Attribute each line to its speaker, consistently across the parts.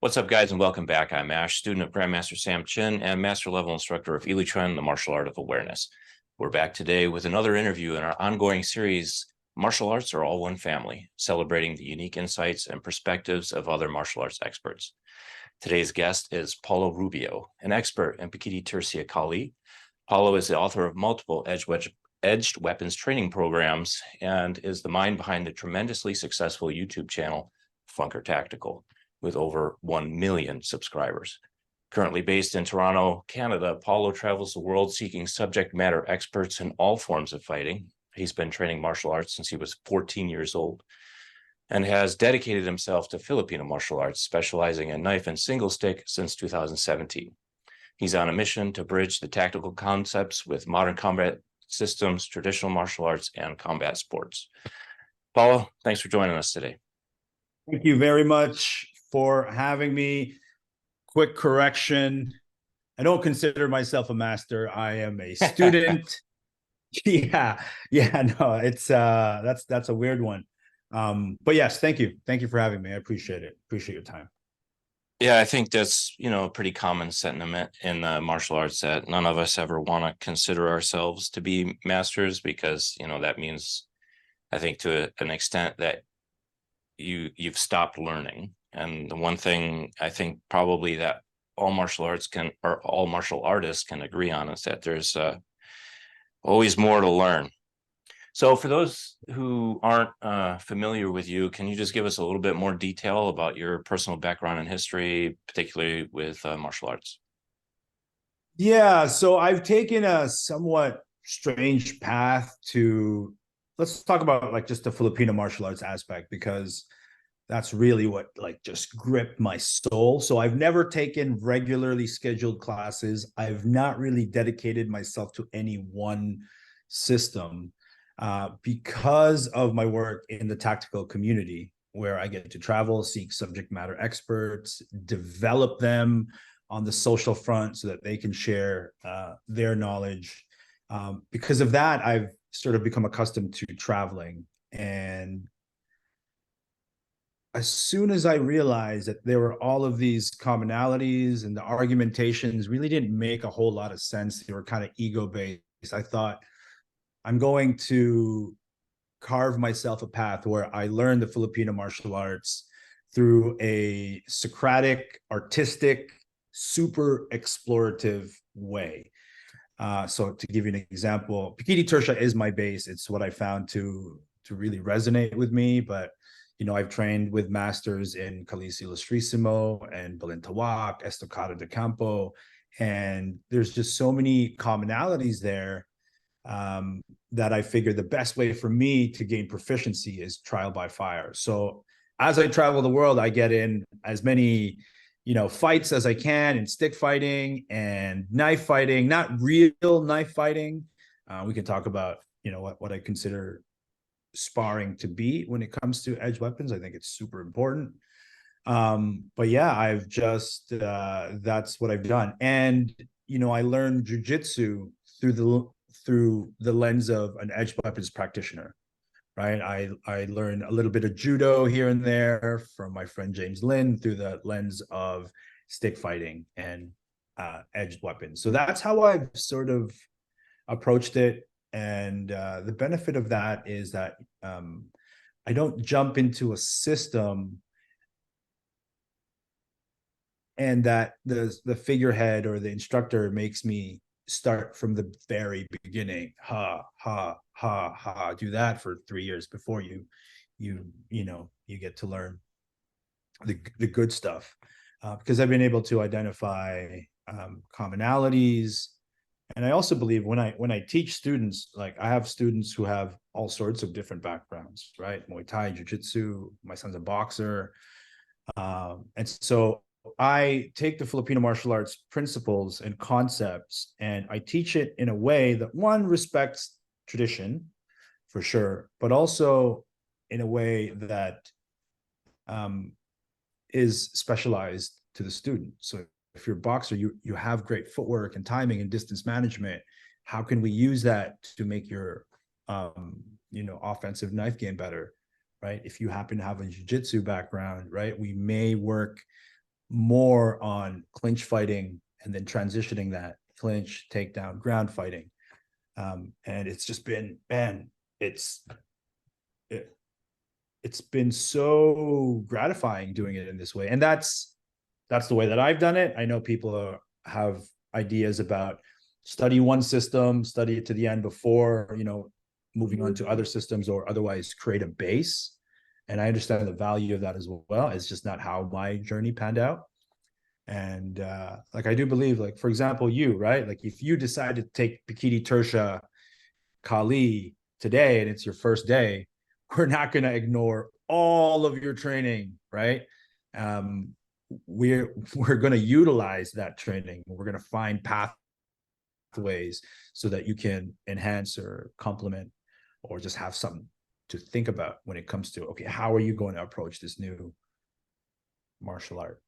Speaker 1: What's up, guys, and welcome back. I'm Ash, student of Grandmaster Sam Chin and master level instructor of Elitren, the martial art of awareness. We're back today with another interview in our ongoing series, Martial Arts Are All One Family, celebrating the unique insights and perspectives of other martial arts experts. Today's guest is Paulo Rubio, an expert in Pekiti Tirsia Kali. Paulo is the author of multiple edged weapons training programs and is the mind behind the tremendously successful YouTube channel, Funker Tactical, with over 1 million subscribers. Currently based in Toronto, Canada, Paulo travels the world seeking subject matter experts in all forms of fighting. He's been training martial arts since he was 14 years old and has dedicated himself to Filipino martial arts, specializing in knife and single stick since 2017. He's on a mission to bridge the tactical concepts with modern combat systems, traditional martial arts, and combat sports. Paulo, thanks for joining us today.
Speaker 2: Thank you very much for having me. Quick correction. I don't consider myself a master. I am a student. No, it's that's a weird one. But yes, thank you. Thank you for having me. I appreciate it. Appreciate your time.
Speaker 1: Yeah, I think that's, a pretty common sentiment in the martial arts that none of us ever want to consider ourselves to be masters because, that means, I think, to an extent that you've stopped learning. And the one thing I think probably that all martial artists can agree on is that there's always more to learn. So for those who aren't familiar with you, can you just give us a little bit more detail about your personal background and history, particularly with martial arts?
Speaker 2: Yeah, so I've taken a somewhat strange path to, let's talk about like just the Filipino martial arts aspect, because that's really what just gripped my soul. So I've never taken regularly scheduled classes. I've not really dedicated myself to any one system because of my work in the tactical community, where I get to travel, seek subject matter experts, develop them on the social front so that they can share their knowledge. Because of that, I've sort of become accustomed to traveling. And as soon as I realized that there were all of these commonalities and the argumentations really didn't make a whole lot of sense, they were kind of ego-based, I thought, I'm going to carve myself a path where I learn the Filipino martial arts through a Socratic, artistic, super explorative way. So to give you an example, Pikiti Tirsia is my base. It's what I found to really resonate with me. But I've trained with masters in Calisi Ilustrísimo and Balintawak, Estocado de Campo, and there's just so many commonalities there that I figured the best way for me to gain proficiency is trial by fire. So as I travel the world, I get in as many fights as I can in stick fighting and knife fighting, not real knife fighting. We can talk about what I consider sparring to be when it comes to edge weapons. I think it's super important. But yeah, I've just that's what I've done. And I learned jiu-jitsu through the lens of an edge weapons practitioner, right? I learned a little bit of judo here and there from my friend James Lynn through the lens of stick fighting and edged weapons. So that's how I've sort of approached it. And the benefit of that is that I don't jump into a system and that the figurehead or the instructor makes me start from the very beginning. Do that for 3 years before you get to learn the good stuff. Because I've been able to identify commonalities. And I also believe when I teach students, like I have students who have all sorts of different backgrounds, right? Muay Thai, Jiu-Jitsu, my son's a boxer. And so I take the Filipino martial arts principles and concepts, and I teach it in a way that, one, respects tradition, for sure, but also in a way that is specialized to the student. So if you're a boxer, you have great footwork and timing and distance management. How can we use that to make your offensive knife game better, right? If you happen to have a jiu-jitsu background, right, we may work more on clinch fighting and then transitioning that clinch, takedown, ground fighting. And it's just been, man, it's been so gratifying doing it in this way. And that's the way that I've done it. I know people have ideas about study one system, study it to the end before, moving on to other systems, or otherwise create a base. And I understand the value of that as well. It's just not how my journey panned out. And like, I do believe, like, for example, you, right? Like, if you decide to take Pikiti Tirsia Kali today and it's your first day, we're not going to ignore all of your training, right? We're going to utilize that training. We're going to find pathways so that you can enhance or complement, or just have something to think about when it comes to, okay, how are you going to approach this new martial art?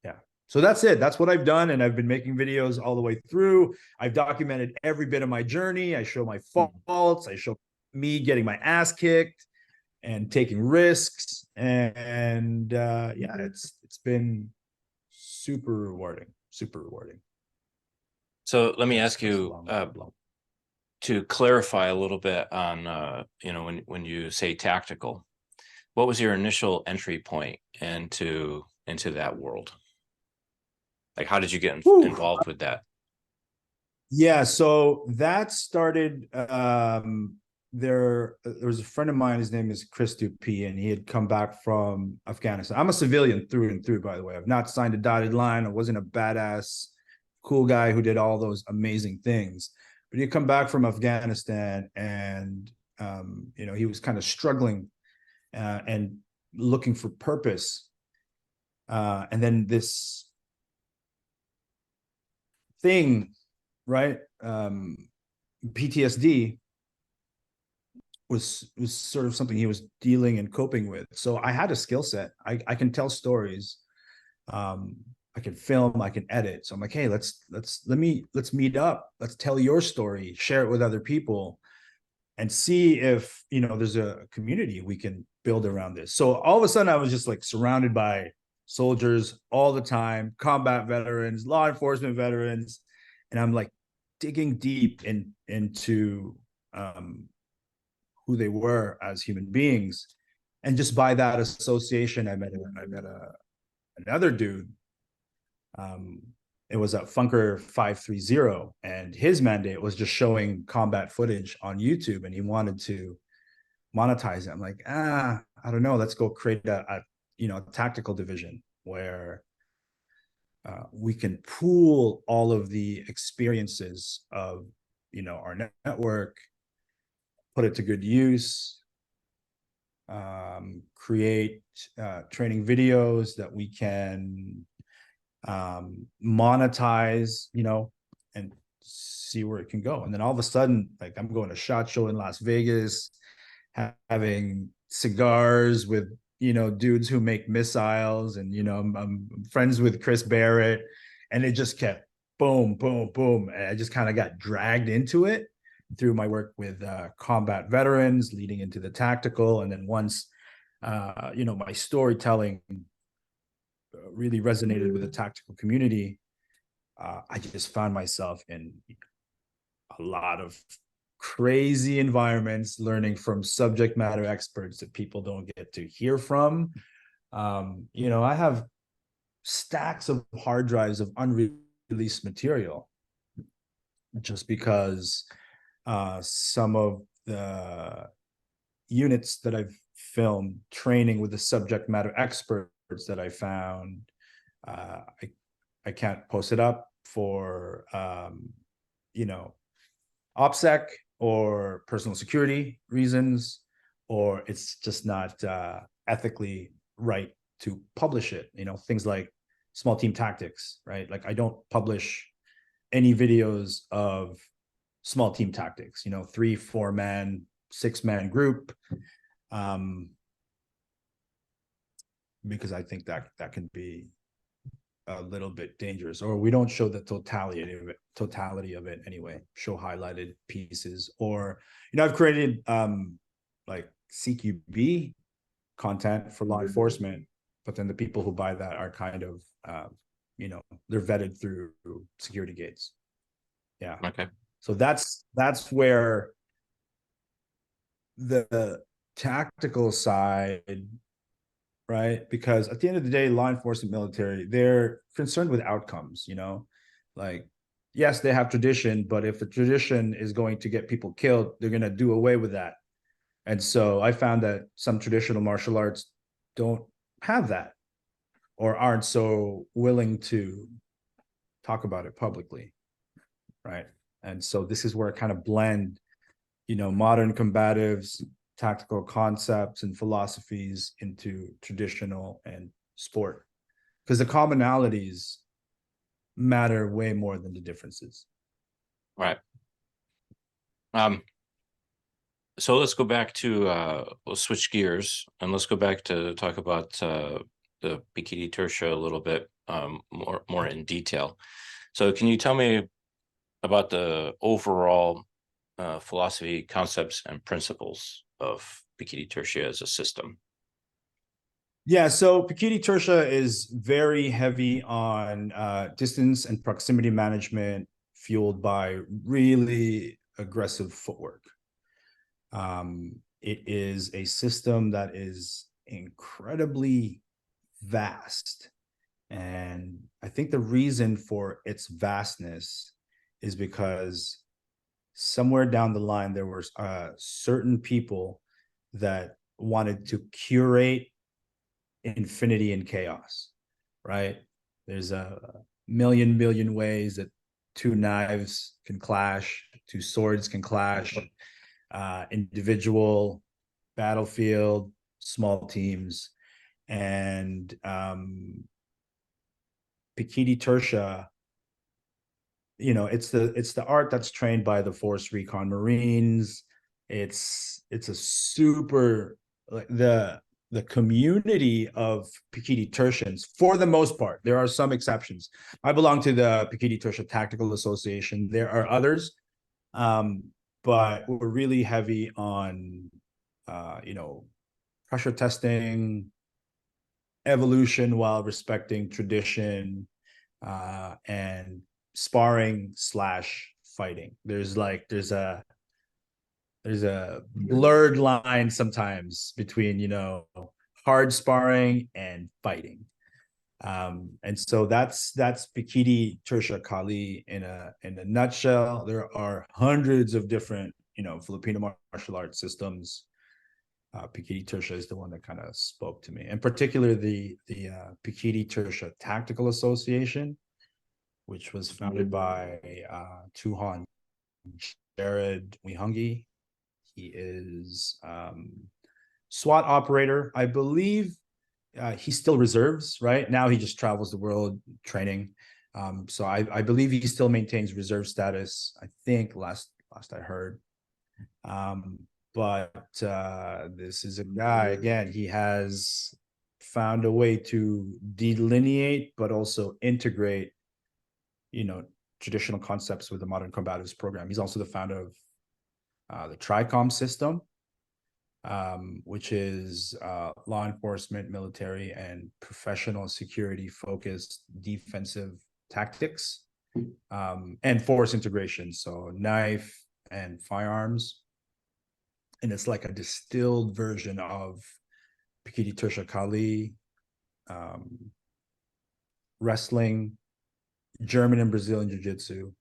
Speaker 2: Yeah. So that's it. That's what I've done. And I've been making videos all the way through. I've documented every bit of my journey. I show my faults. I show me getting my ass kicked and taking risks. And yeah, it's been super rewarding, super rewarding.
Speaker 1: So let me ask you, to clarify a little bit on, when you say tactical, what was your initial entry point into that world? Like, how did you get involved with that?
Speaker 2: Yeah, so that started, there was a friend of mine, his name is Chris Dupuy, and he had come back from Afghanistan. I'm a civilian through and through, by the way. I've not signed a dotted line. I wasn't a badass, cool guy who did all those amazing things. But he'd come back from Afghanistan, and he was kind of struggling and looking for purpose. And then this thing, right? PTSD was sort of something he was dealing and coping with. So I had a skill set. I can tell stories. I can film, I can edit. So I'm like, hey, let's meet up. Let's tell your story, share it with other people, and see if, there's a community we can build around this. So all of a sudden I was just like surrounded by soldiers all the time, combat veterans, law enforcement veterans. And I'm like digging deep into who they were as human beings. And just by that association, I met another dude. It was a Funker 530, and his mandate was just showing combat footage on YouTube, and he wanted to monetize it. I'm like, I don't know. Let's go create a tactical division where we can pool all of the experiences of, our network, put it to good use, create training videos that we can monetize, and see where it can go. And then all of a sudden, like, I'm going to SHOT Show in Las Vegas, having cigars with, dudes who make missiles, and, I'm friends with Chris Barrett, and it just kept boom, boom, boom. And I just kind of got dragged into it through my work with combat veterans, leading into the tactical. And then once, my storytelling really resonated with the tactical community, I just found myself in a lot of crazy environments, learning from subject matter experts that people don't get to hear from. I have stacks of hard drives of unreleased material, just because some of the units that I've filmed training with the subject matter experts that I found, I can't post it up for OPSEC or personal security reasons, or it's just not ethically right to publish it. Things like small team tactics, right? Like, I don't publish any videos of small team tactics, 3, 4 man, 6 man group, because I think that can be a little bit dangerous. Or we don't show the totality of it anyway, show highlighted pieces. Or, I've created like CQB content for law enforcement, but then the people who buy that are kind of, they're vetted through security gates. Yeah.
Speaker 1: Okay.
Speaker 2: So that's where the tactical side, right? Because at the end of the day, law enforcement, military, they're concerned with outcomes, like, yes, they have tradition, but if the tradition is going to get people killed, they're going to do away with that. And so I found that some traditional martial arts don't have that, or aren't so willing to talk about it publicly, right? And so this is where I kind of blend, modern combatives, tactical concepts and philosophies into traditional and sport, because the commonalities matter way more than the differences.
Speaker 1: Right. So let's go back to we'll switch gears and let's go back to talk about the Pikiti Tirsia a little bit more in detail. So can you tell me about the overall philosophy, concepts, and principles of Pikiti Tirsia as a system?
Speaker 2: Yeah, so Pekiti Tirsia is very heavy on distance and proximity management, fueled by really aggressive footwork. It is a system that is incredibly vast. And I think the reason for its vastness is because somewhere down the line, there were certain people that wanted to curate infinity and chaos, right? There's a million ways that two knives can clash, two swords can clash, individual, battlefield, small teams. And Pikiti Tirsia, it's the art that's trained by the Force Recon Marines. It's a super, like, the community of Pekiti Tertians, for the most part. There are some exceptions. I belong to the Pekiti Tirsia Tactical Association. There are others, but we're really heavy on, pressure testing, evolution while respecting tradition, and sparring/fighting. There's a blurred line sometimes between, hard sparring and fighting. And so that's Pikiti Tirsia Kali in a nutshell. There are hundreds of different, Filipino martial arts systems. Pekiti Tirsia is the one that kind of spoke to me, and particularly the Pekiti Tirsia Tactical Association, which was founded by Tuhan Jared Wihungi. He is SWAT operator, I believe. He still reserves, right? Now he just travels the world training. So I believe he still maintains reserve status, I think, last I heard. But this is a guy, again, he has found a way to delineate, but also integrate, traditional concepts with the Modern Combatives program. He's also the founder of the TRICOM system, which is law enforcement, military, and professional security focused defensive tactics, and force integration. So knife and firearms. And it's like a distilled version of Pikiti Tirsia Kali, wrestling, German and Brazilian Jiu-Jitsu,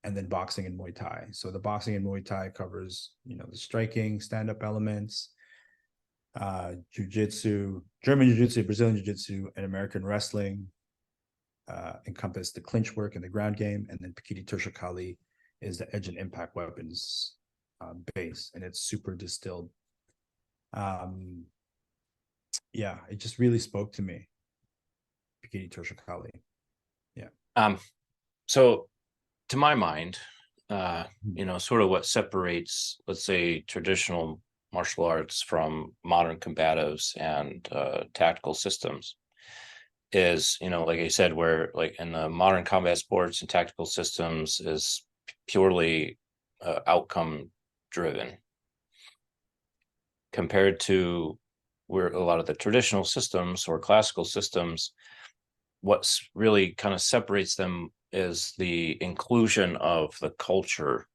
Speaker 2: and then boxing and Muay Thai. So the boxing and Muay Thai covers, the striking, stand-up elements, Jiu-Jitsu, German Jiu-Jitsu, Brazilian Jiu-Jitsu, and American wrestling encompass the clinch work and the ground game. And then Pikiti Tirsia Kali is the edge and impact weapons base, and it's super distilled. Yeah, it just really spoke to me. Pikiti Tirsia Kali. Yeah.
Speaker 1: So to my mind, sort of what separates, let's say, traditional martial arts from modern combatives and tactical systems is, like I said, where like in the modern combat sports and tactical systems is purely outcome driven, compared to where a lot of the traditional systems or classical systems, what's really kind of separates them is the inclusion of the culture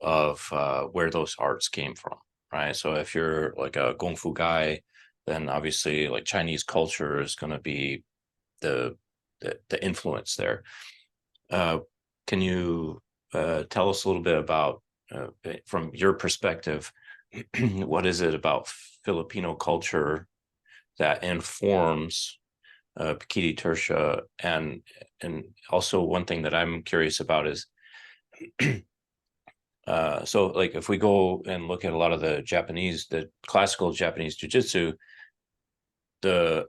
Speaker 1: of where those arts came from, right? So if you're like a kung fu guy, then obviously like Chinese culture is going to be the, the influence there. Can you tell us a little bit about, from your perspective, what is it about Filipino culture that informs Pekiti Tirsia, and also one thing that I'm curious about is, so like if we go and look at a lot of the classical Japanese jiu-jitsu, the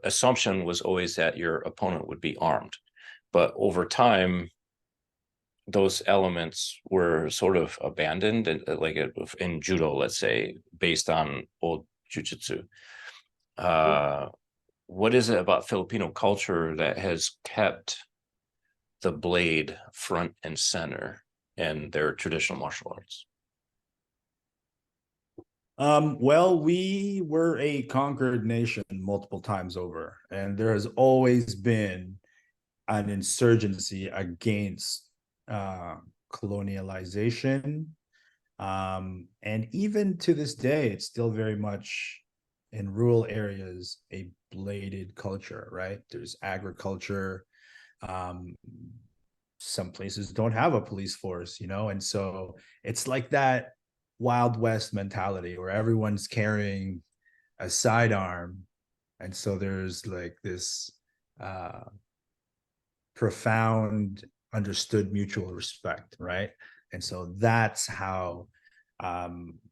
Speaker 1: assumption was always that your opponent would be armed, but over time those elements were sort of abandoned, and like in judo, let's say, based on old jiu-jitsu. What is it about Filipino culture that has kept the blade front and center in their traditional martial arts?
Speaker 2: Well, we were a conquered nation multiple times over, and there has always been an insurgency against colonialization. And even to this day, it's still very much in rural areas a bladed culture, right? There's agriculture. Some places don't have a police force, and so it's like that Wild West mentality where everyone's carrying a sidearm. And so there's like this profound understood mutual respect, right? And so that's how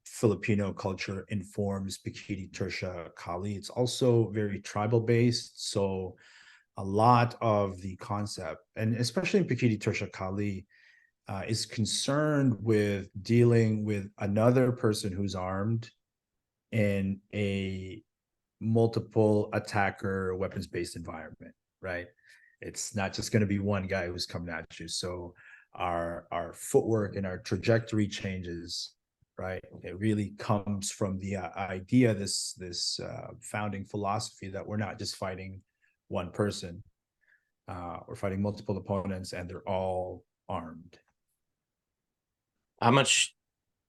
Speaker 2: Filipino culture informs Pikiti Tirsia Kali. It's also very tribal based. So a lot of the concept, and especially in Pikiti Tirsia Kali, is concerned with dealing with another person who's armed in a multiple attacker weapons-based environment, right? It's not just going to be one guy who's coming at you. So our footwork and our trajectory changes, right? It really comes from the idea, this founding philosophy that we're not just fighting one person, we're fighting multiple opponents, and they're all armed.
Speaker 1: How much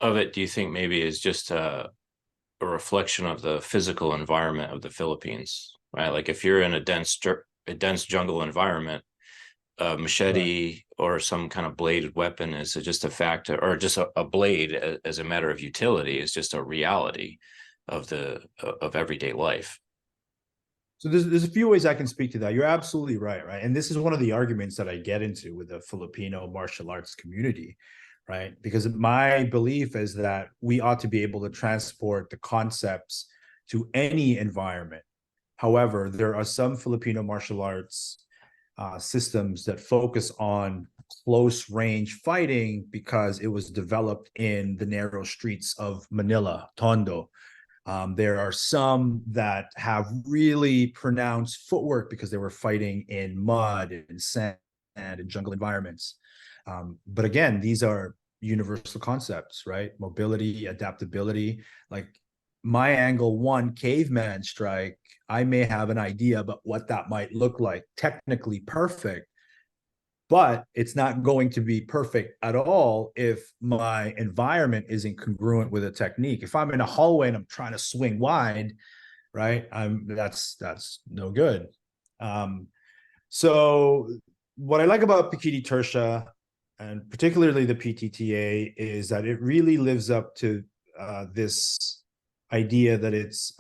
Speaker 1: of it do you think maybe is just a reflection of the physical environment of the Philippines, right? Like if you're in a dense jungle environment, a machete
Speaker 2: Right.
Speaker 1: or some kind of bladed weapon is just a factor, or just a blade as a matter of utility is just a reality of everyday life.
Speaker 2: So there's a few ways I can speak to that. You're absolutely right, right? And this is one of the arguments that I get into with the Filipino martial arts community, right? Because my belief is that we ought to be able to transport the concepts to any environment. However, there are some Filipino martial arts systems that focus on close range fighting because it was developed in the narrow streets of Manila, Tondo. There are some that have really pronounced footwork because they were fighting in mud and sand and jungle environments. But again, these are universal concepts, right? Mobility, adaptability. Like my angle one caveman strike, I may have an idea about what that might look like, technically perfect, but it's not going to be perfect at all if my environment isn't congruent with a technique. If I'm in a hallway and I'm trying to swing wide, right, that's no good. So what I like about Pikiti Tirsia, and particularly the PTTA, is that it really lives up to this idea that it's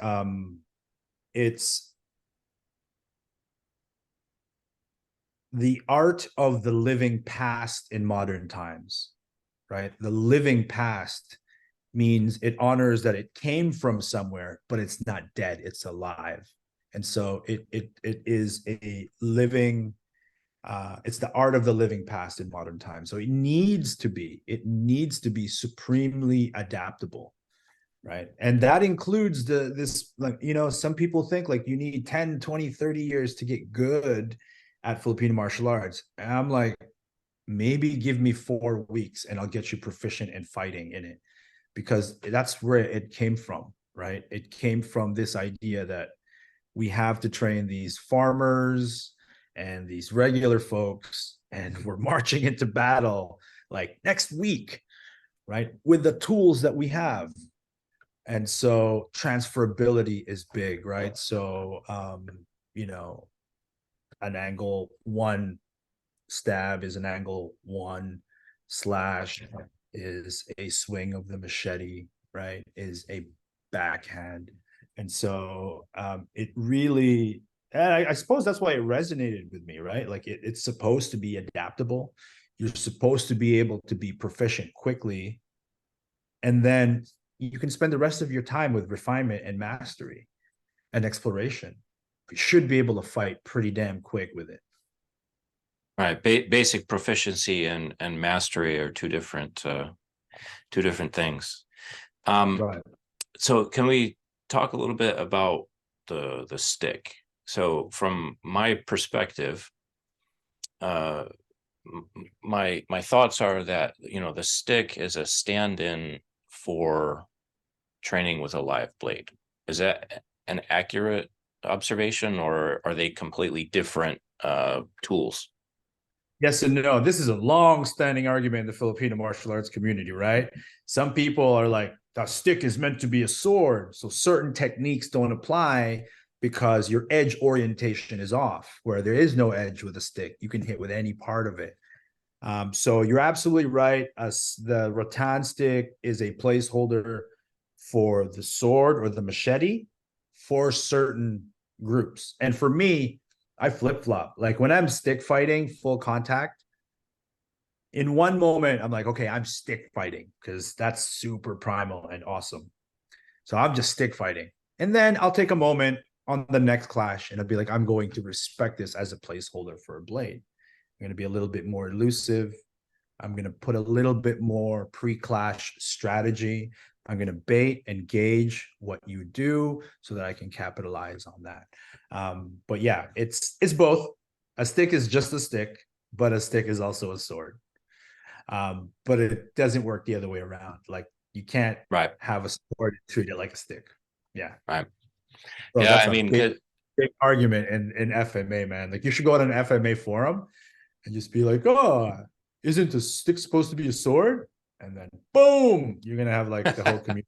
Speaker 2: the art of the living past in modern times, right? The living past means it honors that it came from somewhere, but it's not dead, it's alive. And so it is a living, it's the art of the living past in modern times. So it needs to be supremely adaptable, right? And that includes this, like, some people think like you need 10, 20, 30 years to get good at Filipino martial arts. And I'm like, maybe give me 4 weeks and I'll get you proficient in fighting in it, because that's where it came from, right? It came from this idea that we have to train these farmers and these regular folks, and we're marching into battle like next week, right? With the tools that we have. And so transferability is big, right? So, you know, an angle one stab is an angle one, slash is a swing of the machete, right? Is a backhand. And so it really, and I suppose that's why it resonated with me, right? Like it's supposed to be adaptable. You're supposed to be able to be proficient quickly. And then you can spend the rest of your time with refinement and mastery and exploration. You should be able to fight pretty damn quick with it.
Speaker 1: Right. Basic proficiency and mastery are two different things.
Speaker 2: Right.
Speaker 1: So can we talk a little bit about the stick? So from my perspective, my thoughts are that, you know, the stick is a stand-in for training with a live blade. Is that an accurate observation, or are they completely different tools?
Speaker 2: Yes and no. This is a long-standing argument in the Filipino martial arts community, right? Some people are like, the stick is meant to be a sword, so certain techniques don't apply because your edge orientation is off, where there is no edge with a stick. You can hit with any part of it. So you're absolutely right. The rattan stick is a placeholder for the sword or the machete for certain groups. And for me, I flip flop. Like when I'm stick fighting full contact, in one moment, I'm like, okay, I'm stick fighting because that's super primal and awesome. So I'm just stick fighting. And then I'll take a moment on the next clash and I'll be like, I'm going to respect this as a placeholder for a blade. I'm going to be a little bit more elusive. I'm going to put a little bit more pre-clash strategy. I'm going to bait and gauge what you do so that I can capitalize on that. But yeah, it's both. A stick is just a stick, but a stick is also a sword. But it doesn't work the other way around. Like you can't
Speaker 1: Right.
Speaker 2: have a sword and treat it like a stick. Yeah.
Speaker 1: Right.
Speaker 2: So
Speaker 1: Yeah,
Speaker 2: that's
Speaker 1: I
Speaker 2: a
Speaker 1: mean,
Speaker 2: big argument in FMA, man. Like you should go on an FMA forum and just be like, oh, isn't a stick supposed to be a sword? And then boom, you're gonna have like the whole community.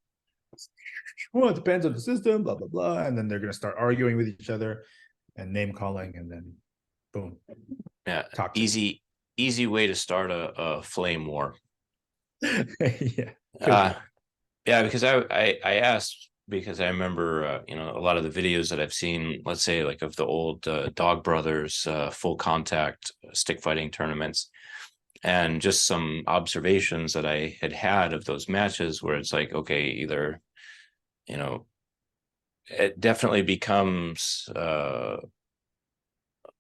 Speaker 2: Well, it depends on the system, blah blah blah, and then they're gonna start arguing with each other and name calling, and then boom,
Speaker 1: yeah,
Speaker 2: toxic.
Speaker 1: easy way to start a flame war.
Speaker 2: Yeah,
Speaker 1: Uh, yeah, because I asked because I remember you know, a lot of the videos that I've seen, let's say like of the old Dog Brothers full contact stick fighting tournaments, and just some observations that I had of those matches where it's like, okay, either, you know, it definitely becomes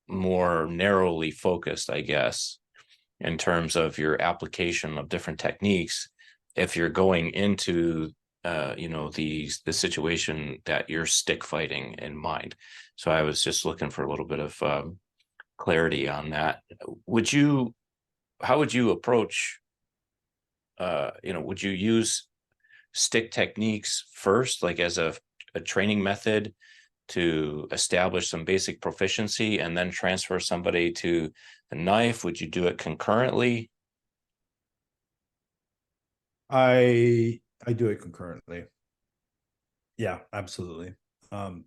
Speaker 1: more narrowly focused, I guess, in terms of your application of different techniques if you're going into you know, the situation that you're stick fighting in mind. So I was just looking for a little bit of clarity on that. Would you, how would you approach you know, would you use stick techniques first, like as a training method to establish some basic proficiency and then transfer somebody to the knife? Would you do it concurrently?
Speaker 2: I do it concurrently. Yeah, absolutely. Um,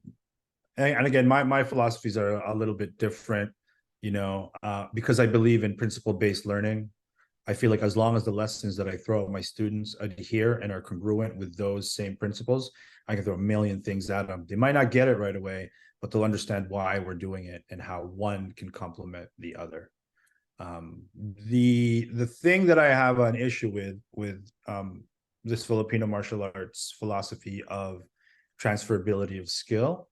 Speaker 2: and again, my philosophies are a little bit different, you know, because I believe in principle-based learning. I feel like as long as the lessons that I throw at my students adhere and are congruent with those same principles, I can throw a million things at them. They might not get it right away, but they'll understand why we're doing it and how one can complement the other. The thing that I have an issue with this Filipino martial arts philosophy of transferability of skill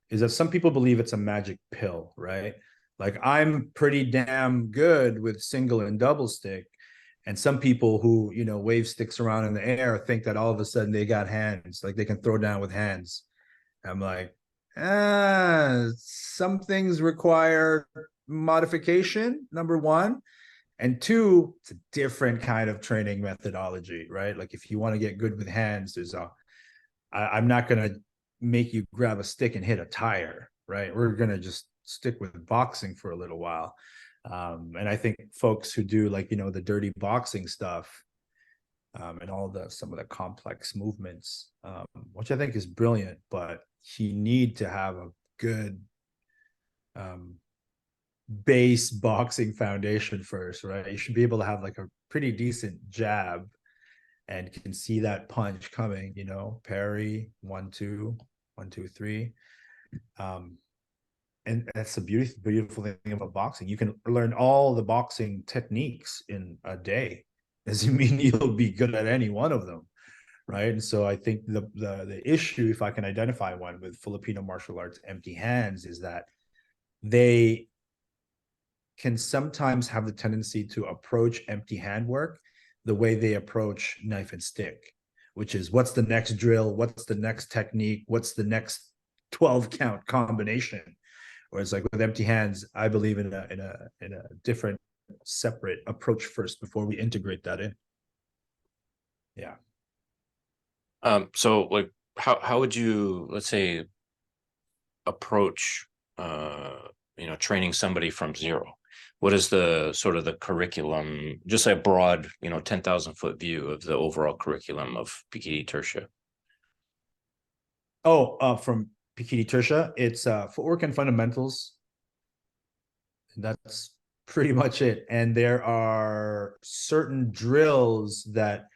Speaker 2: is that some people believe it's a magic pill, right? Like I'm pretty damn good with single and double stick. And some people who, you know, wave sticks around in the air think that all of a sudden they got hands, like they can throw down with hands. I'm like, some things require modification, number one. And two, it's a different kind of training methodology, right? Like if you want to get good with hands, there's a I'm not going to make you grab a stick and hit a tire, right? We're going to just stick with boxing for a little while. And I think folks who do like, the dirty boxing stuff, and some of the complex movements, which I think is brilliant, but you need to have a good base boxing foundation first, right? You should be able to have like a pretty decent jab and can see that punch coming, parry, 1-2, 1-2-3. And that's the beautiful thing about boxing. You can learn all the boxing techniques in a day. Doesn't mean you'll be good at any one of them, right? And so I think the issue, if I can identify one with Filipino martial arts empty hands, is that they can sometimes have the tendency to approach empty hand work the way they approach knife and stick, which is what's the next drill, what's the next technique, what's the next 12 count combination. Whereas like with empty hands, I believe in a different, separate approach first before we integrate that in. Yeah.
Speaker 1: So like how would you, let's say, approach training somebody from zero? What is the sort of the curriculum, just a broad 10,000-foot view of the overall curriculum of Pikiti Tirsia?
Speaker 2: From Pekiti Tirsia, it's footwork and fundamentals. That's pretty much it. And there are certain drills that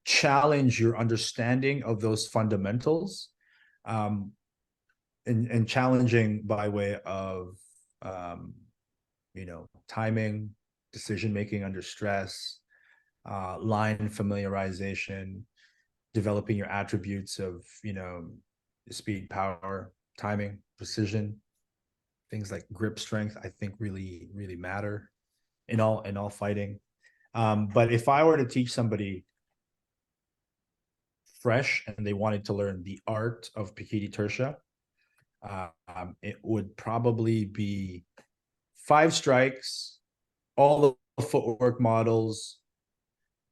Speaker 2: challenge your understanding of those fundamentals, and challenging by way of timing, decision making under stress, line familiarization, developing your attributes of speed, power, timing, precision. Things like grip strength, I think, really matter in all fighting. But if I were to teach somebody fresh and they wanted to learn the art of Pikiti Tirsia, it would probably be 5 strikes, all the footwork models,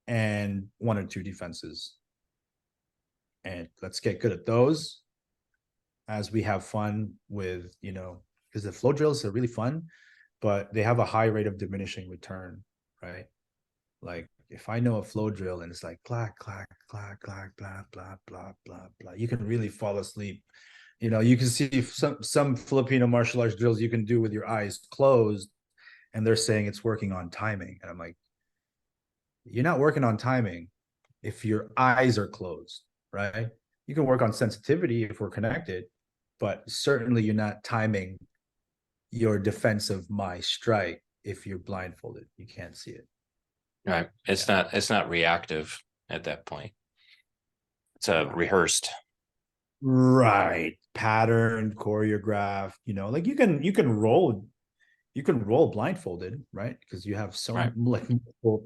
Speaker 2: and 1 or 2 defenses. And let's get good at those as we have fun with, because the flow drills are really fun, but they have a high rate of diminishing return, right? Like if I know a flow drill and it's like clack, clack, clack, clack, blah, blah, blah, blah, blah, you can really fall asleep. You can see some Filipino martial arts drills you can do with your eyes closed, and they're saying it's working on timing. And I'm like, you're not working on timing if your eyes are closed, right? You can work on sensitivity if we're connected, but certainly you're not timing your defense of my strike if you're blindfolded. You can't see it.
Speaker 1: Right. It's not reactive at that point. It's a rehearsed.
Speaker 2: Right. Patterned, choreographed, like you can roll blindfolded, right? Because you have so
Speaker 1: Right.
Speaker 2: like multiple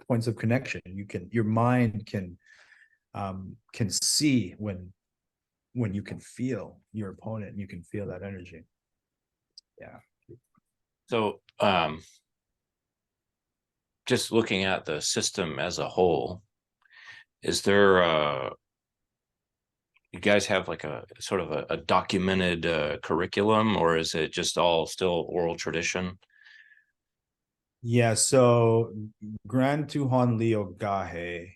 Speaker 2: points of connection. Your mind can see when you can feel your opponent and you can feel that energy. Yeah.
Speaker 1: So just looking at the system as a whole, is there you guys have like a sort of a documented curriculum, or is it just all still oral tradition?
Speaker 2: Yeah, so Grand Tuhon Leo Gahe,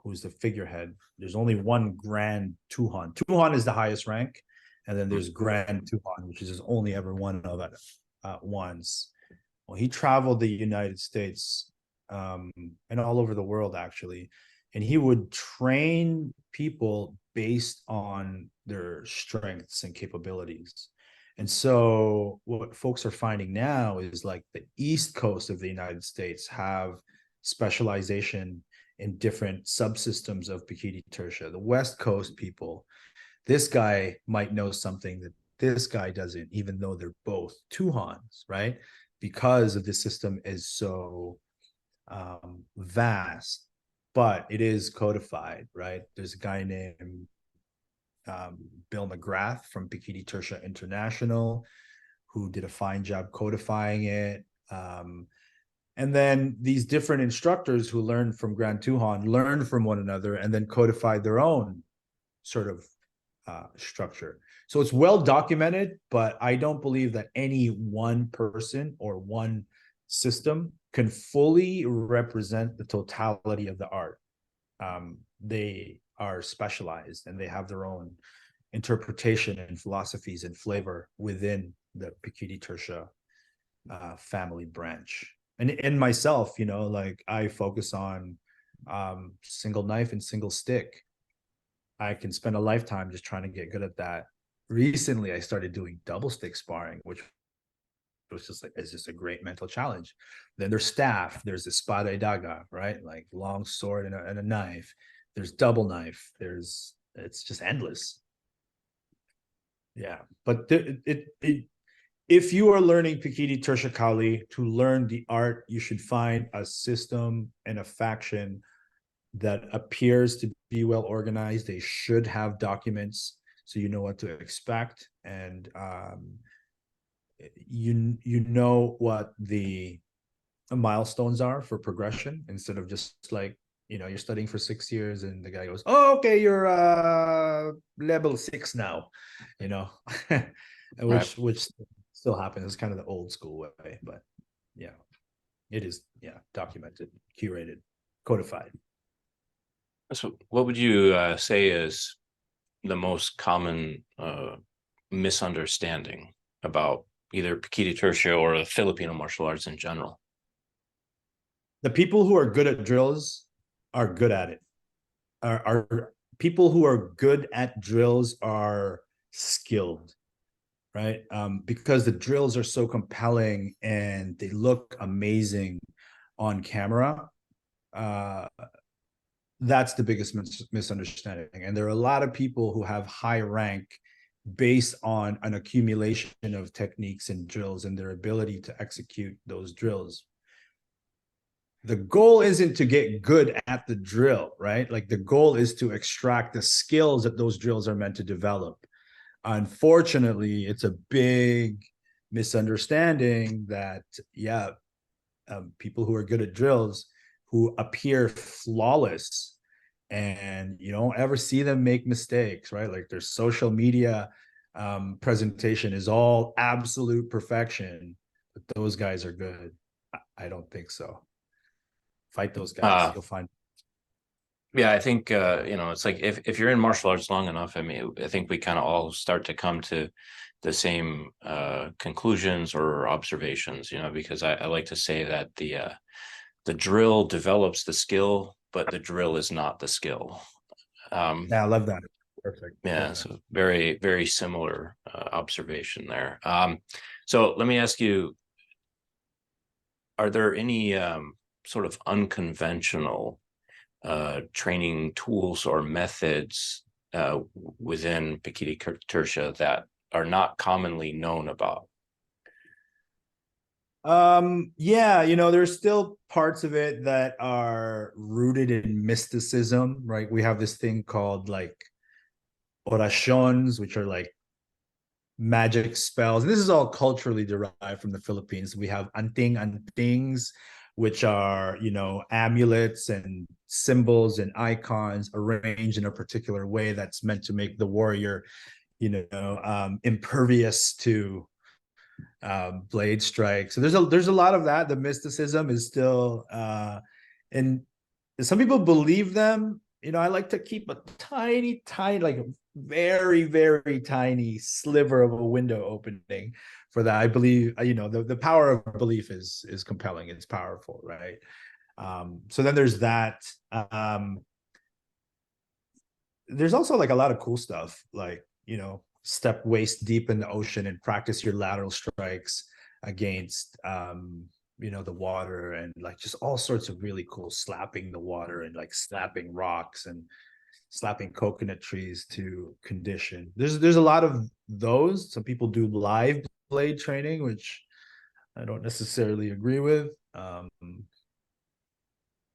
Speaker 2: who's the figurehead, there's only one Grand Tuhon. Tuhon is the highest rank, and then there's Grand Tuhon, which is his only ever one of it once. Well, he traveled the United States, and all over the world, actually, and he would train people based on their strengths and capabilities. And so what folks are finding now is like the East Coast of the United States have specialization in different subsystems of Pikiti Tirsia. The West Coast people, this guy might know something that this guy doesn't, even though they're both Tuhans, right? Because of the system is so vast, but it is codified, right? There's a guy named Bill McGrath from Pikiti Tirsia International, who did a fine job codifying it. And then these different instructors who learned from Grand Tuhon learned from one another and then codified their own sort of structure. So it's well documented, but I don't believe that any one person or one system can fully represent the totality of the art. They are specialized and they have their own interpretation and philosophies and flavor within the Pekiti Tirsia family branch. And myself, you know, like I focus on single knife and single stick. I can spend a lifetime just trying to get good at that. Recently, I started doing double stick sparring, which was just like, it's just a great mental challenge. Then there's staff, there's espada y daga, right? Like long sword and a knife. There's double knife. It's just endless. Yeah, but if you are learning Pikiti Tirsia Kali, to learn the art, you should find a system and a faction that appears to be well organized. They should have documents so you know what to expect, and you know what the milestones are for progression, instead of just like, you know, you're studying for 6 years and the guy goes, oh, okay, you're level 6 now, you know. which still happens. It's kind of the old school way, but yeah, it is, yeah, documented, curated, codified.
Speaker 1: So what would you say is the most common misunderstanding about either Pikiti Tirsia or the Filipino martial arts in general?
Speaker 2: The people who are good at drills are good at it. Are people who are good at drills are skilled, right? Because the drills are so compelling and they look amazing on camera. That's the biggest misunderstanding. And there are a lot of people who have high rank based on an accumulation of techniques and drills and their ability to execute those drills. The goal isn't to get good at the drill, right? Like the goal is to extract the skills that those drills are meant to develop. Unfortunately, it's a big misunderstanding that, yeah, people who are good at drills, who appear flawless, and you don't ever see them make mistakes, right? Like their social media presentation is all absolute perfection, but those guys are good. I don't think so. Fight those guys, you'll find.
Speaker 1: Yeah, I think you know, it's like if you're in martial arts long enough, I mean, I think we kind of all start to come to the same conclusions or observations, you know, because I like to say that the drill develops the skill, but the drill is not the skill.
Speaker 2: Yeah, I love that. Perfect.
Speaker 1: Yeah, so very, very similar observation there. So let me ask you, are there any sort of unconventional training tools or methods within Pikiti Tirsia that are not commonly known about?
Speaker 2: Yeah, you know, there's still parts of it that are rooted in mysticism, right? We have this thing called like orations, which are like magic spells. This is all culturally derived from the Philippines. We have antings, which are, you know, amulets and symbols and icons arranged in a particular way that's meant to make the warrior, you know, impervious to blade strike. So there's a lot of that. The mysticism is still and some people believe them. You know, I like to keep a tiny, like a very, very tiny sliver of a window opening for that. I believe, you know, the power of belief is compelling. It's powerful, right? So then there's that. There's also like a lot of cool stuff, like, you know, step waist deep in the ocean and practice your lateral strikes against you know, the water, and like just all sorts of really cool slapping the water and like slapping rocks and slapping coconut trees to condition. There's a lot of those. Some people do live blade training, which I don't necessarily agree with.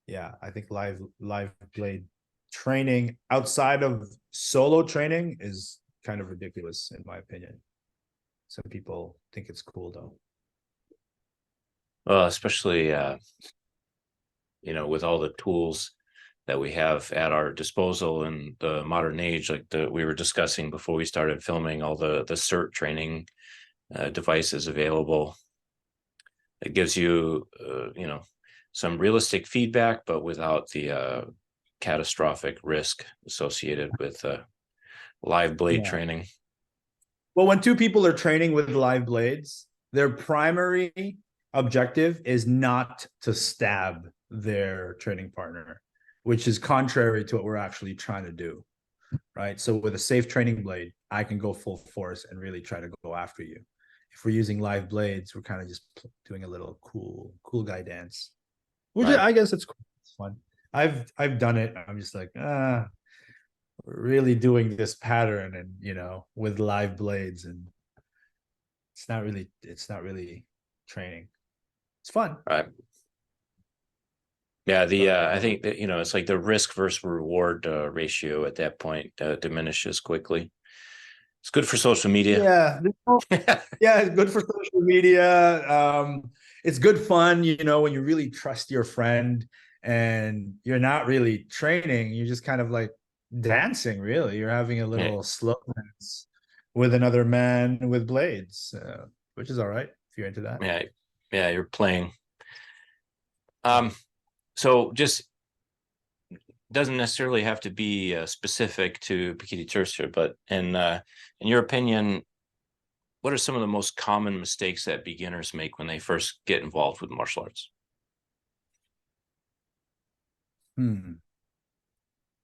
Speaker 2: Yeah, I think live blade training outside of solo training is kind of ridiculous in my opinion. Some people think it's cool though.
Speaker 1: Well, especially you know, with all the tools that we have at our disposal in the modern age, like we were discussing before we started filming, all the CERT training devices available. It gives you, some realistic feedback, but without the catastrophic risk associated with live blade training.
Speaker 2: Well, when two people are training with live blades, their primary objective is not to stab their training partner, which is contrary to what we're actually trying to do, right? So with a safe training blade, I can go full force and really try to go after you. If we're using live blades, we're kind of just doing a little cool guy dance, which
Speaker 1: Right.
Speaker 2: I guess it's cool. It's fun. I've done it. I'm just like, really doing this pattern and with live blades, and it's not really training. It's fun.
Speaker 1: Right. Yeah, I think that it's like the risk versus reward ratio at that point diminishes quickly. It's good for social media.
Speaker 2: Yeah. Yeah, it's good for social media. It's good fun, when you really trust your friend and you're not really training, you're just kind of like dancing, really. You're having a little slow dance with another man with blades, which is all right if you're into that.
Speaker 1: Yeah, you're playing. So just doesn't necessarily have to be specific to Pekiti Tirsia, but in your opinion, what are some of the most common mistakes that beginners make when they first get involved with martial arts?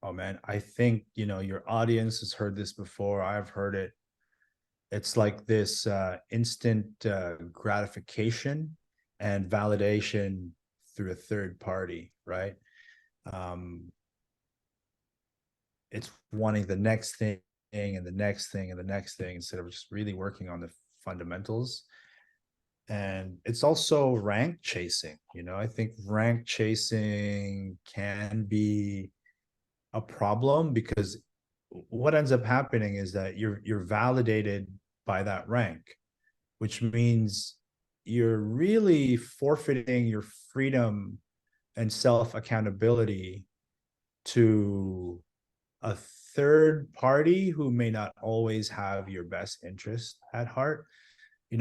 Speaker 2: Oh man, I think your audience has heard this before. I've heard it. It's like this instant gratification and validation through a third party, right? It's wanting the next thing and the next thing and the next thing instead of just really working on the fundamentals. And it's also rank chasing. I think rank chasing can be a problem because what ends up happening is that you're validated by that rank, which means you're really forfeiting your freedom and self accountability to a third party who may not always have your best interest at heart.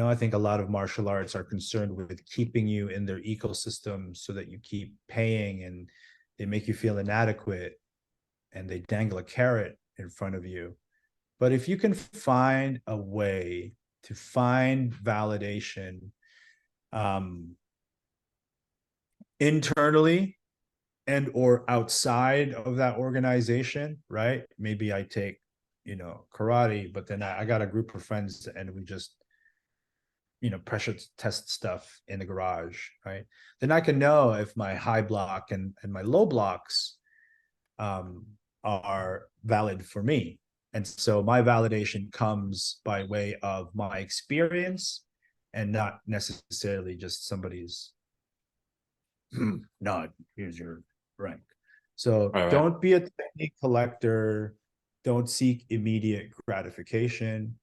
Speaker 2: I think a lot of martial arts are concerned with keeping you in their ecosystem so that you keep paying, and they make you feel inadequate and they dangle a carrot in front of you. But if you can find a way to find validation internally and or outside of that organization, right? Maybe I take, karate, but then I got a group of friends and we just, pressure test stuff in the garage, right? Then I can know if my high block and my low blocks are valid for me. And so my validation comes by way of my experience and not necessarily just somebody's nod, here's your rank. So don't be a technique collector, don't seek immediate gratification,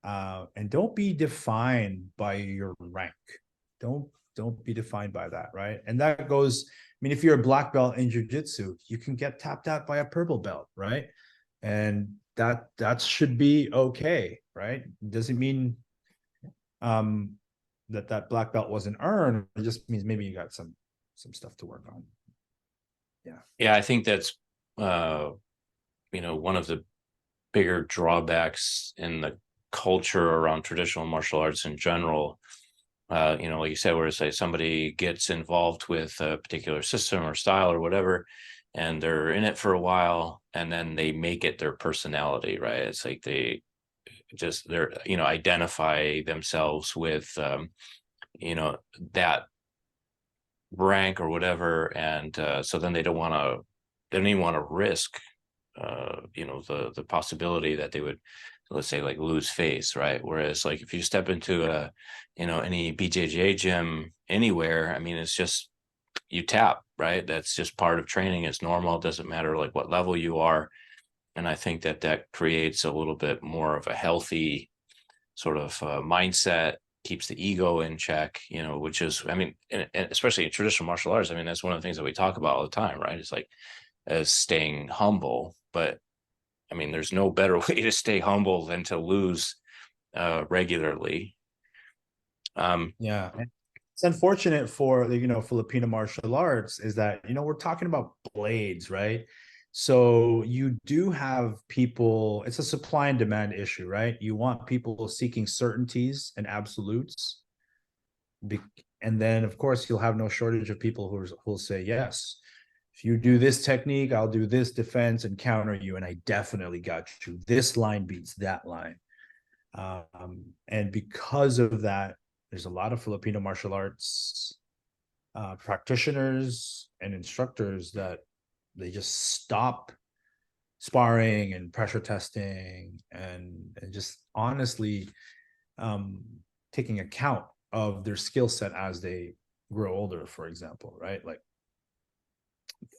Speaker 2: and don't be defined by your rank. Don't be defined by that, right? And that goes, if you're a black belt in jiu-jitsu, you can get tapped out by a purple belt, right? And that should be okay, right? Doesn't mean that black belt wasn't earned. It just means maybe you got some stuff to work on.
Speaker 1: Yeah, I think that's one of the bigger drawbacks in the culture around traditional martial arts in general. Like you said, where say somebody gets involved with a particular system or style or whatever, and they're in it for a while, and then they make it their personality, right? It's like they're identify themselves with that rank or whatever, and so then they don't even want to risk the possibility that they would, let's say, like lose face, right? Whereas like if you step into any BJJ gym anywhere, it's just you tap, right? That's just part of training. It's normal. It doesn't matter like what level you are. And I think that creates a little bit more of a healthy sort of mindset, keeps the ego in check, which is, and especially in traditional martial arts, that's one of the things that we talk about all the time, right? It's like as staying humble, but I mean, there's no better way to stay humble than to lose regularly.
Speaker 2: Yeah. It's unfortunate for the, Filipino martial arts is that, we're talking about blades, right? So you do have people, it's a supply and demand issue, right? You want people seeking certainties and absolutes. And then, of course, you'll have no shortage of people who'll say, yes, if you do this technique, I'll do this defense and counter you. And I definitely got you. This line beats that line. And because of that, there's a lot of Filipino martial arts practitioners and instructors that they just stop sparring and pressure testing and just honestly taking account of their skill set as they grow older, for example, right? Like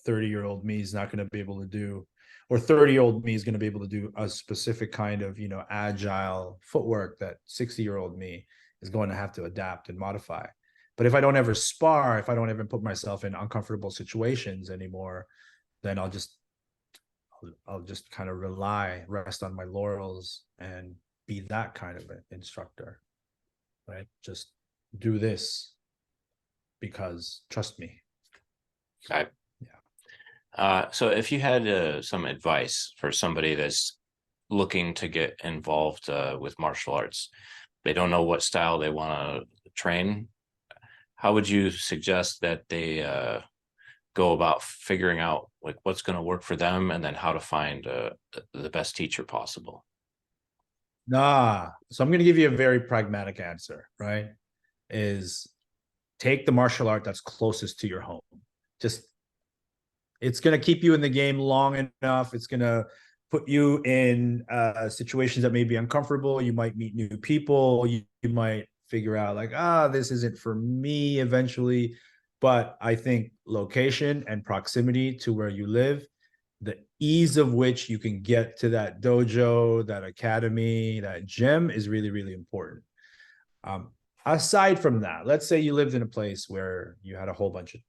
Speaker 2: 30-year-old me is not going to be able to do, or 30-year-old me is going to be able to do a specific kind of, agile footwork that 60-year-old me is going to have to adapt and modify. But if I don't ever spar, if I don't ever put myself in uncomfortable situations anymore, then I'll just kind of rest on my laurels and be that kind of an instructor, right? Just do this because trust me.
Speaker 1: Okay. So if you had some advice for somebody that's looking to get involved with martial arts, they don't know what style they want to train, how would you suggest that they go about figuring out like what's going to work for them and then how to find the best teacher possible?
Speaker 2: So I'm going to give you a very pragmatic answer, right? Is take the martial art that's closest to your home. Just it's going to keep you in the game long enough. It's going to put you in situations that may be uncomfortable. You might meet new people. You might figure out like, this isn't for me eventually. But I think location and proximity to where you live, the ease of which you can get to that dojo, that academy, that gym is really, really important. Aside from that, let's say you lived in a place where you had a whole bunch of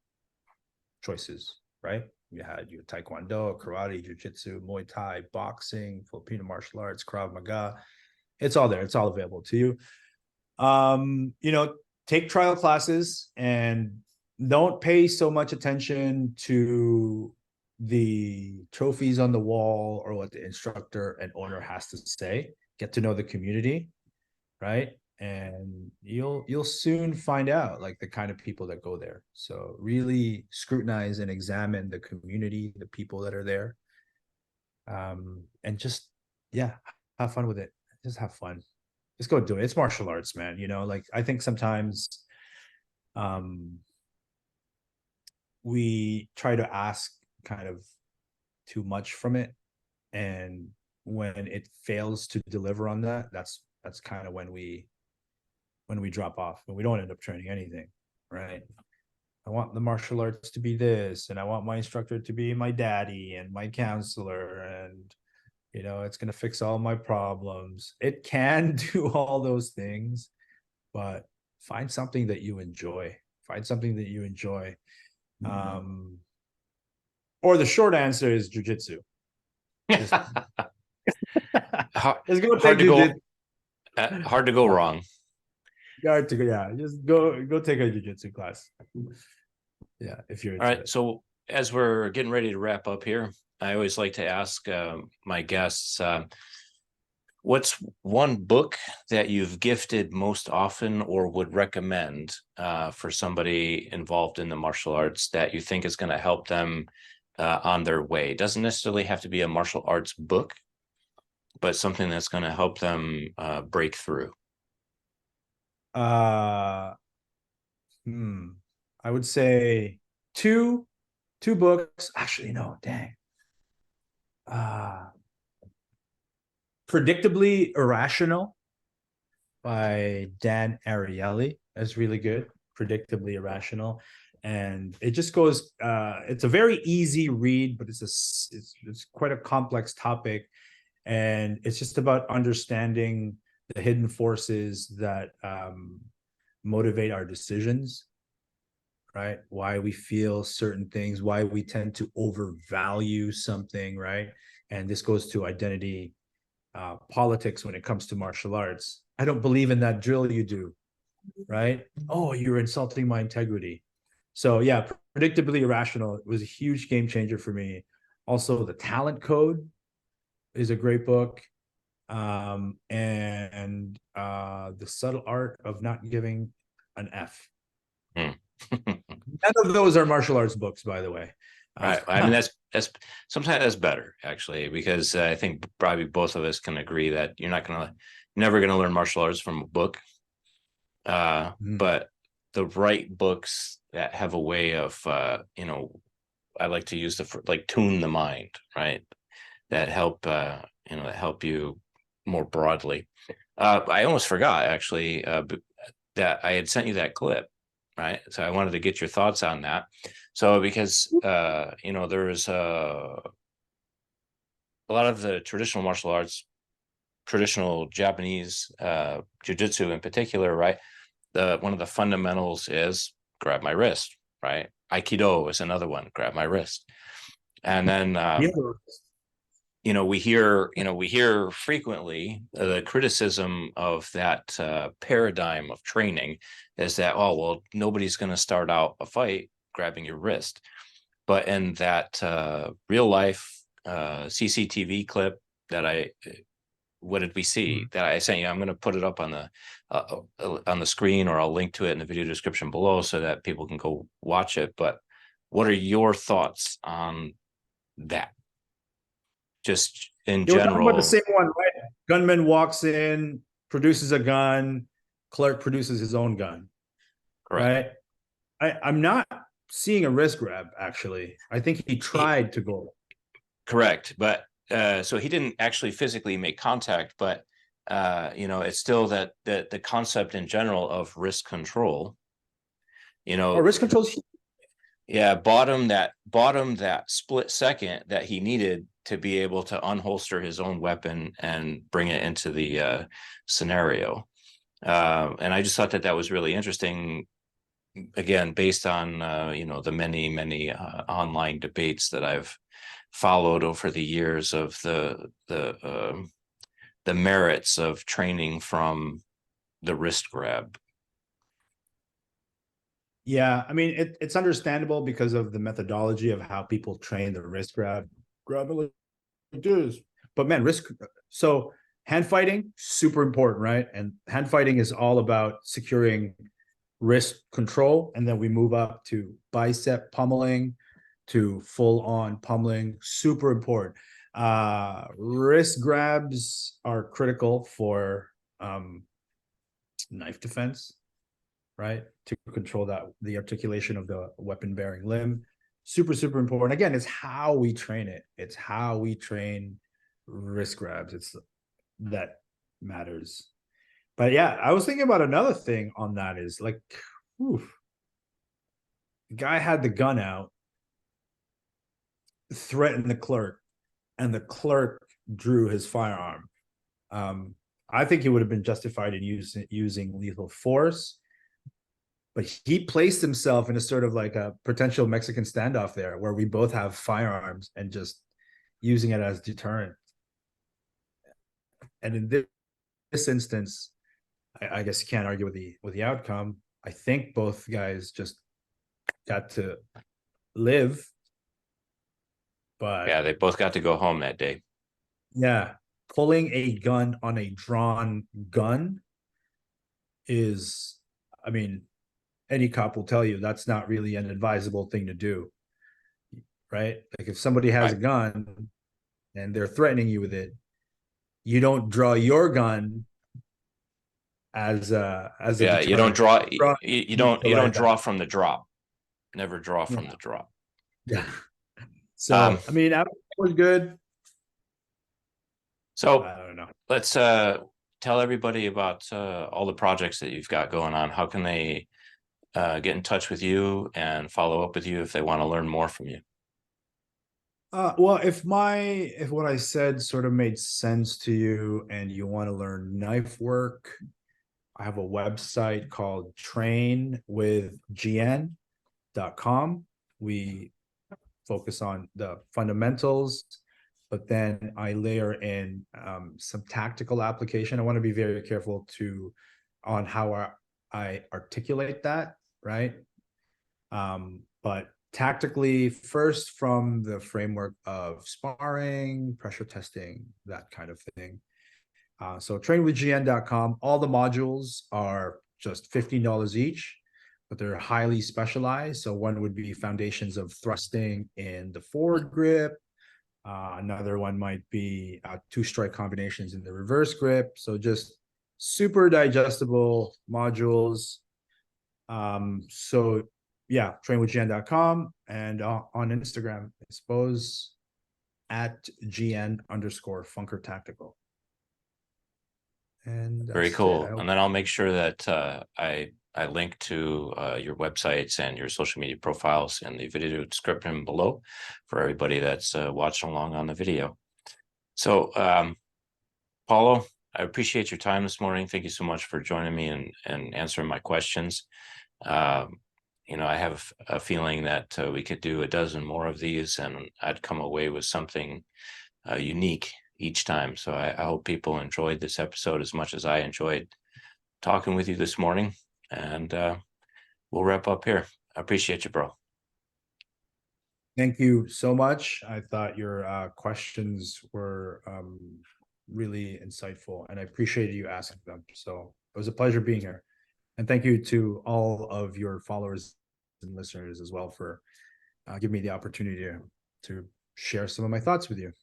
Speaker 2: choices, right? You had your taekwondo, karate, jiu-jitsu, Muay Thai, boxing, Filipino martial arts, Krav Maga. It's all there. It's all available to you. Take trial classes and don't pay so much attention to the trophies on the wall or what the instructor and owner has to say. Get to know the community, right? And you'll soon find out like the kind of people that go there. So really scrutinize and examine the community, the people that are there, and just have fun with it. Just have fun. Just go do it. It's martial arts, man. Like I think sometimes we try to ask kind of too much from it, and when it fails to deliver on that, that's kind of when we drop off and we don't end up training anything, right? I want the martial arts to be this, and I want my instructor to be my daddy and my counselor, and it's going to fix all my problems. It can do all those things, but find something that you enjoy. Or the short answer is jujitsu. Just
Speaker 1: Hard to go wrong.
Speaker 2: Just go take a jiu-jitsu class. Yeah, if you're
Speaker 1: all right. So as we're getting ready to wrap up here, I always like to ask my guests, what's one book that you've gifted most often or would recommend for somebody involved in the martial arts that you think is going to help them on their way? It doesn't necessarily have to be a martial arts book, but something that's going to help them break through.
Speaker 2: I would say two books. Actually, no, dang. Predictably Irrational by Dan Ariely is really good. Predictably Irrational. And it just goes, it's a very easy read, but it's quite a complex topic. And it's just about understanding the hidden forces that motivate our decisions, right? Why we feel certain things, why we tend to overvalue something, right? And this goes to identity politics when it comes to martial arts. I don't believe in that drill you do, right? Oh, you're insulting my integrity. So yeah, predictably irrational was a huge game changer for me. Also, the Talent Code is a great book. And The Subtle Art of Not Giving an F.
Speaker 1: Hmm.
Speaker 2: None of those are martial arts books, by the way.
Speaker 1: Right. I mean, that's sometimes that's better actually, because I think probably both of us can agree that never gonna learn martial arts from a book. But the right books that have a way of, I like to use like tune the mind, right? That help, that help you more broadly. I almost forgot actually that I had sent you that clip, right? So I wanted to get your thoughts on that. So because there's a lot of the traditional martial arts, traditional Japanese jiu-jitsu in particular, right? One of the fundamentals is grab my wrist, right? Aikido is another one, grab my wrist. And then we hear frequently the criticism of that paradigm of training is that, oh, well, nobody's going to start out a fight grabbing your wrist. But in that real life CCTV clip that what did we see that I sent you? I'm going to put it up on the screen, or I'll link to it in the video description below so that people can go watch it. But what are your thoughts on that? Just in
Speaker 2: We're talking about the
Speaker 1: general.
Speaker 2: same one, right? Gunman walks in, produces a gun, clerk produces his own gun,
Speaker 1: Correct.
Speaker 2: right? I'm not seeing a wrist grab, actually. I think he tried to go.
Speaker 1: Correct. But so he didn't actually physically make contact, but it's still that the concept in general of wrist control,
Speaker 2: Wrist control's
Speaker 1: yeah, bottom that split second that he needed to be able to unholster his own weapon and bring it into the scenario. And I just thought that was really interesting, again, based on the many online debates that I've followed over the years of the merits of training from the wrist grab.
Speaker 2: Yeah, I mean it's understandable because of the methodology of how people train the wrist grab it like this. But man, so hand fighting super important, right? And hand fighting is all about securing wrist control, and then we move up to bicep pummeling, to full on pummeling. Super important. Wrist grabs are critical for knife defense, right? To control the articulation of the weapon bearing limb. Super important. Again, it's how we train it. It's how we train wrist grabs. It's that matters. But yeah, I was thinking about another thing on that is like, whew, the guy had the gun out, threatened the clerk, and the clerk drew his firearm. I think he would have been justified in using lethal force, but he placed himself in a sort of like a potential Mexican standoff there, where we both have firearms and just using it as deterrent. And in this instance, I guess you can't argue with the outcome. I think both guys just got to live, but
Speaker 1: Yeah, they both got to go home that day.
Speaker 2: yeah, pulling a gun on a drawn gun is, I mean, any cop will tell you that's not really an advisable thing to do, right? Like if somebody has a gun and they're threatening you with it, you don't draw your gun as a
Speaker 1: Yeah,
Speaker 2: deterrent.
Speaker 1: you don't draw. You don't
Speaker 2: Like
Speaker 1: draw from the drop. Never draw from the drop.
Speaker 2: yeah. So I mean, that was good.
Speaker 1: So
Speaker 2: I don't know.
Speaker 1: let's tell everybody about all the projects that you've got going on. How can they get in touch with you and follow up with you if they want to learn more from you?
Speaker 2: Well, if what I said sort of made sense to you and you want to learn knife work, I have a website called Train with GN. We focus on the fundamentals, but then I layer in some tactical application. I want to be very careful on how I articulate that, right? But tactically, first from the framework of sparring, pressure testing, that kind of thing. So trainwithgn.com, all the modules are just $15 each, but they're highly specialized. So one would be foundations of thrusting in the forward grip. Another one might be two strike combinations in the reverse grip. So just super digestible modules. So yeah, trainwithgn.com and on Instagram, I suppose at GN_Funker Tactical. And
Speaker 1: Very
Speaker 2: that's
Speaker 1: cool.
Speaker 2: it.
Speaker 1: And then I'll make sure that I link to your websites and your social media profiles in the video description below for everybody that's watching along on the video. So, Paulo, I appreciate your time this morning. Thank you so much for joining me and answering my questions. You know, I have a feeling that we could do a dozen more of these, and I'd come away with something unique each time. So I hope people enjoyed this episode as much as I enjoyed talking with you this morning. And we'll wrap up here. I appreciate you, bro.
Speaker 2: Thank you so much. I thought your questions were really insightful, and I appreciated you asking them. So it was a pleasure being here. And thank you to all of your followers and listeners as well for giving me the opportunity to share some of my thoughts with you.